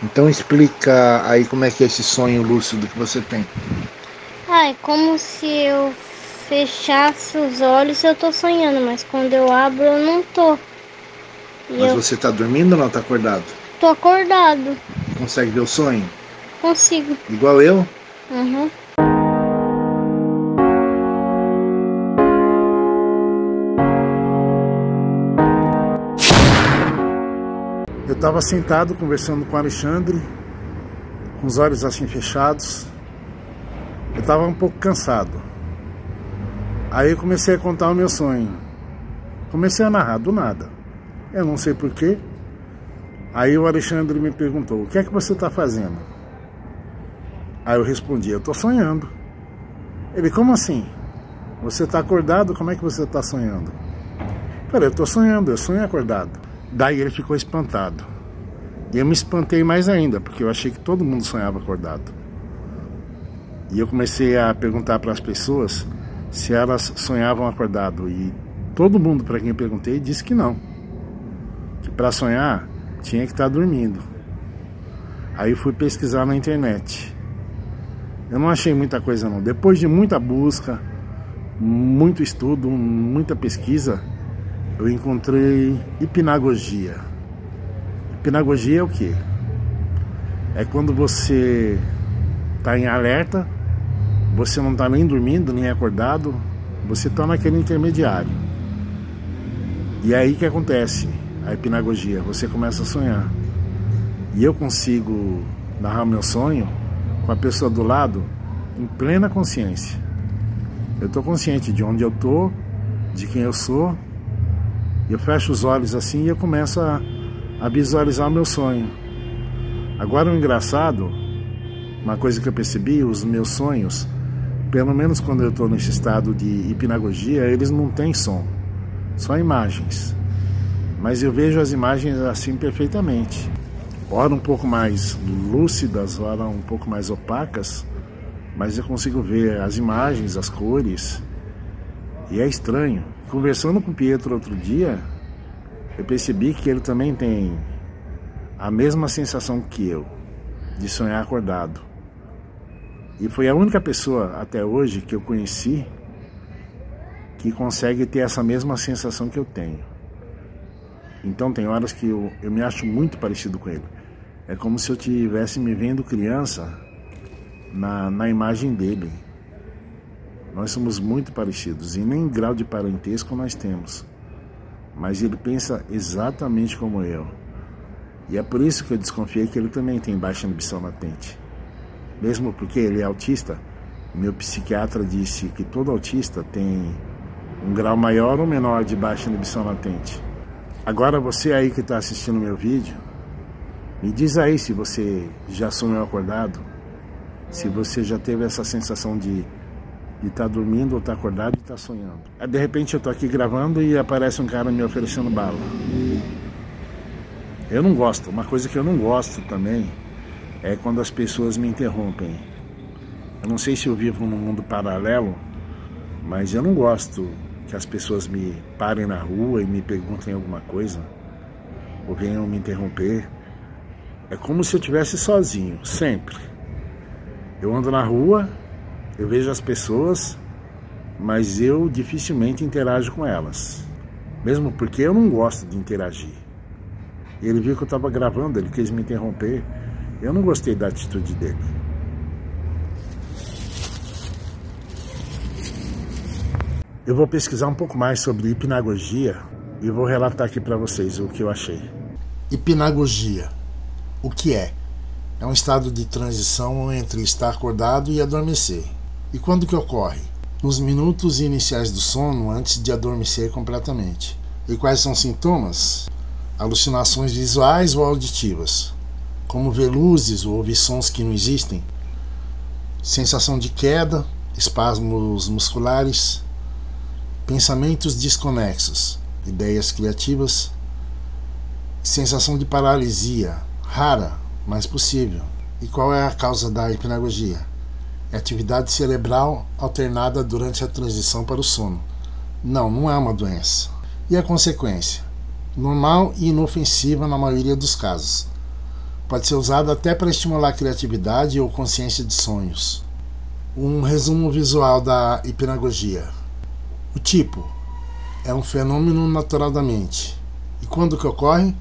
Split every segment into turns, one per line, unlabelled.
Então explica aí como é que é esse sonho lúcido que você tem.
É como se eu fechasse os olhos eu tô sonhando, mas quando eu abro eu não tô. E
Mas
eu
você tá dormindo ou não tá acordado?
tô acordado.
Consegue ver o sonho?
Consigo.
Igual eu?
Uhum.
Eu estava sentado conversando com o Alexandre, com os olhos assim fechados. Eu estava um pouco cansado. Aí eu comecei a contar o meu sonho. Comecei a narrar do nada. Eu não sei porquê. Aí o Alexandre me perguntou: o que é que você está fazendo? Aí eu respondi: eu estou sonhando. Ele: como assim? Você está acordado? Como é que você está sonhando? Eu falei: eu estou sonhando, eu sonho acordado. Daí ele ficou espantado. E eu me espantei mais ainda, porque eu achei que todo mundo sonhava acordado. E eu comecei a perguntar para as pessoas se elas sonhavam acordado. E todo mundo para quem eu perguntei disse que não. Que para sonhar tinha que estar dormindo. Aí eu fui pesquisar na internet. Eu não achei muita coisa não. Depois de muita busca, muito estudo, muita pesquisa, eu encontrei hipnagogia. Hipnagogia é o quê? É quando você está em alerta, você não está nem dormindo, nem acordado, você está naquele intermediário. E aí que acontece a hipnagogia, você começa a sonhar. E eu consigo narrar meu sonho com a pessoa do lado em plena consciência. Eu estou consciente de onde eu estou, de quem eu sou. Eu fecho os olhos assim e eu começo a visualizar o meu sonho. Agora o engraçado, uma coisa que eu percebi, os meus sonhos, pelo menos quando eu estou nesse estado de hipnagogia, eles não têm som, só imagens. Mas eu vejo as imagens assim perfeitamente. Ora um pouco mais lúcidas, ora um pouco mais opacas, mas eu consigo ver as imagens, as cores. E é estranho. Conversando com o Pietro outro dia, eu percebi que ele também tem a mesma sensação que eu, de sonhar acordado. E foi a única pessoa até hoje que eu conheci que consegue ter essa mesma sensação que eu tenho. Então tem horas que eu me acho muito parecido com ele. É como se eu estivesse me vendo criança na imagem dele. Nós somos muito parecidos e nem grau de parentesco nós temos. Mas ele pensa exatamente como eu. E é por isso que eu desconfiei que ele também tem baixa inibição latente. Mesmo porque ele é autista, meu psiquiatra disse que todo autista tem um grau maior ou menor de baixa inibição latente. Agora você aí que está assistindo meu vídeo, me diz aí se você já sonhou acordado, se você já teve essa sensação de estar dormindo ou estar acordado e estar sonhando. Aí, de repente eu estou aqui gravando e aparece um cara me oferecendo bala. Eu não gosto, uma coisa que eu não gosto também é quando as pessoas me interrompem. Eu não sei se eu vivo num mundo paralelo, mas eu não gosto que as pessoas me parem na rua e me perguntem alguma coisa, ou venham me interromper. É como se eu estivesse sozinho, sempre. Eu ando na rua, eu vejo as pessoas, mas eu dificilmente interajo com elas. Mesmo porque eu não gosto de interagir. Ele viu que eu estava gravando, ele quis me interromper. Eu não gostei da atitude dele. Eu vou pesquisar um pouco mais sobre hipnagogia e vou relatar aqui para vocês o que eu achei. Hipnagogia. O que é? É um estado de transição entre estar acordado e adormecer. E quando que ocorre? Nos minutos iniciais do sono, antes de adormecer completamente. E quais são os sintomas? Alucinações visuais ou auditivas, como ver luzes ou ouvir sons que não existem, sensação de queda, espasmos musculares, pensamentos desconexos, ideias criativas, sensação de paralisia, rara, mas possível. E qual é a causa da hipnagogia? É atividade cerebral alternada durante a transição para o sono. Não é uma doença. E a consequência? Normal e inofensiva na maioria dos casos. Pode ser usado até para estimular a criatividade ou consciência de sonhos. Um resumo visual da hipnagogia. O tipo é um fenômeno natural da mente. E quando que ocorre?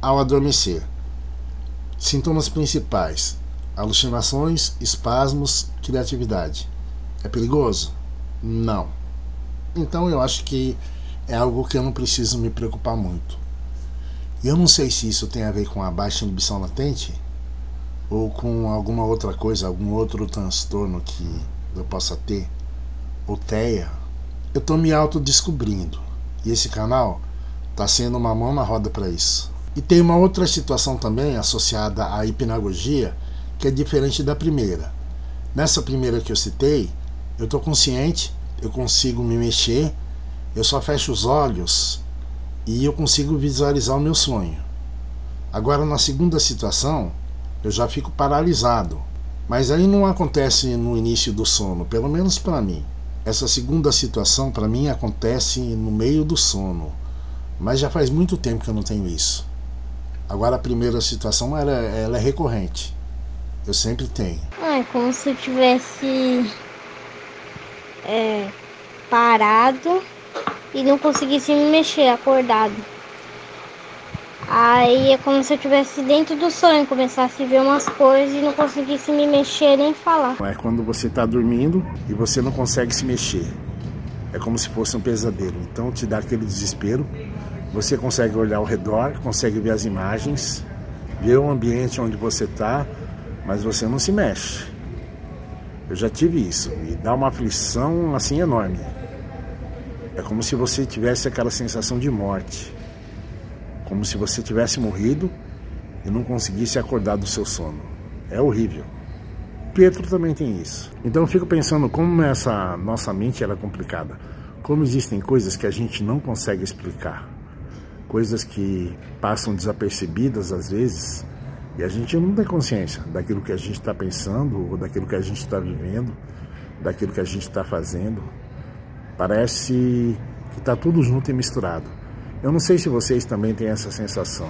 Ao adormecer. Sintomas principais: alucinações, espasmos, criatividade. É perigoso? Não. Então eu acho que é algo que eu não preciso me preocupar muito. E eu não sei se isso tem a ver com a baixa inibição latente ou com alguma outra coisa, algum outro transtorno que eu possa ter, ou TEA. Eu estou me autodescobrindo e esse canal está sendo uma mão na roda para isso. E tem uma outra situação também associada à hipnagogia que é diferente da primeira. Nessa primeira que eu citei, eu estou consciente, eu consigo me mexer, eu só fecho os olhos e eu consigo visualizar o meu sonho. Agora, na segunda situação, eu já fico paralisado, mas aí não acontece no início do sono, pelo menos para mim. Essa segunda situação para mim acontece no meio do sono, mas já faz muito tempo que eu não tenho isso. Agora a primeira situação ela é recorrente, eu sempre tenho.
É como se eu tivesse parado e não conseguisse me mexer, acordado. Aí é como se eu estivesse dentro do sonho, começasse a ver umas coisas e não conseguisse me mexer nem falar.
É quando você está dormindo e você não consegue se mexer. É como se fosse um pesadelo. Então te dá aquele desespero. Você consegue olhar ao redor, consegue ver as imagens, ver o ambiente onde você está, mas você não se mexe. Eu já tive isso e dá uma aflição assim enorme. É como se você tivesse aquela sensação de morte. Como se você tivesse morrido e não conseguisse acordar do seu sono. É horrível. Pietro também tem isso. Então eu fico pensando como essa nossa mente era complicada. Como existem coisas que a gente não consegue explicar. Coisas que passam desapercebidas às vezes e a gente não tem consciência daquilo que a gente está pensando ou daquilo que a gente está vivendo, daquilo que a gente está fazendo. Parece que está tudo junto e misturado. Eu não sei se vocês também têm essa sensação.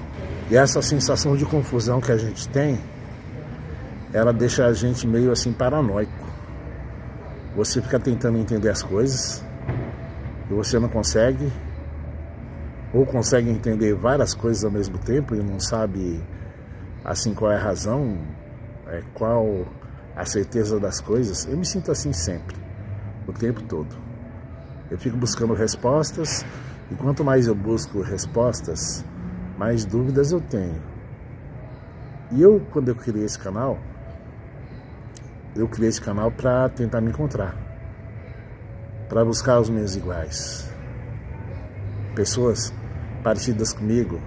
E essa sensação de confusão que a gente tem, ela deixa a gente meio assim paranoico. Você fica tentando entender as coisas e você não consegue, ou consegue entender várias coisas ao mesmo tempo e não sabe assim qual é a razão, qual a certeza das coisas. Eu me sinto assim sempre, o tempo todo. Eu fico buscando respostas. E quanto mais eu busco respostas, mais dúvidas eu tenho. E quando eu criei esse canal, para tentar me encontrar, para buscar os meus iguais. Pessoas parecidas comigo,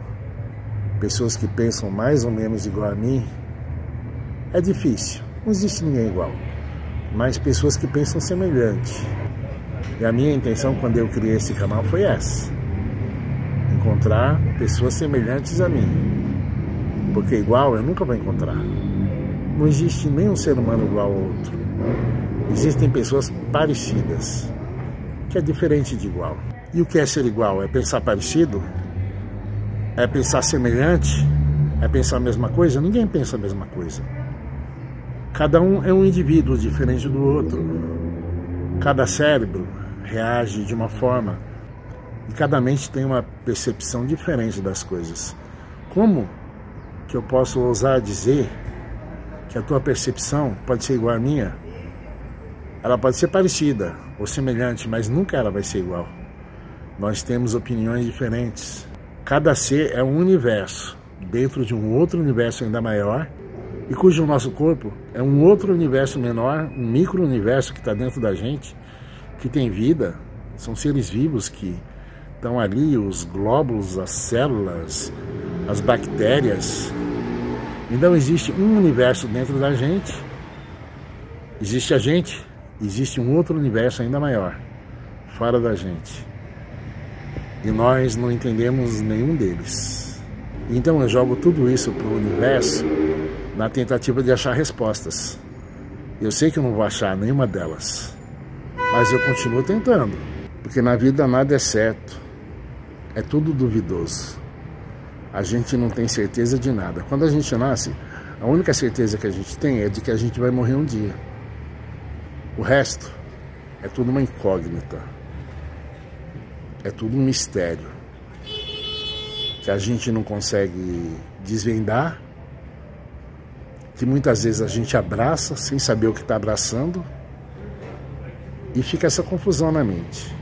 pessoas que pensam mais ou menos igual a mim. É difícil, não existe ninguém igual, mas pessoas que pensam semelhante. E a minha intenção quando eu criei esse canal foi essa: encontrar pessoas semelhantes a mim, porque igual eu nunca vou encontrar. Não existe nenhum ser humano igual ao outro. Existem pessoas parecidas, que é diferente de igual. E o que é ser igual? É pensar parecido? É pensar semelhante? É pensar a mesma coisa? Ninguém pensa a mesma coisa. Cada um é um indivíduo diferente do outro. Cada cérebro reage de uma forma e cada mente tem uma percepção diferente das coisas. Como que eu posso ousar dizer que a tua percepção pode ser igual à minha? Ela pode ser parecida ou semelhante, mas nunca ela vai ser igual. Nós temos opiniões diferentes. Cada ser é um universo dentro de um outro universo ainda maior, e cujo nosso corpo é um outro universo menor, um micro-universo que está dentro da gente, que tem vida. São seres vivos que estão ali, os glóbulos, as células, as bactérias. Então existe um universo dentro da gente, existe a gente, existe um outro universo ainda maior, fora da gente. E nós não entendemos nenhum deles. Então eu jogo tudo isso para o universo na tentativa de achar respostas. Eu sei que eu não vou achar nenhuma delas, mas eu continuo tentando, porque na vida nada é certo, é tudo duvidoso. a gente não tem certeza de nada. Quando a gente nasce, a única certeza que a gente tem é de que a gente vai morrer um dia. O resto é tudo uma incógnita. É tudo um mistério que a gente não consegue desvendar, que muitas vezes a gente abraça sem saber o que está abraçando, e fica essa confusão na mente.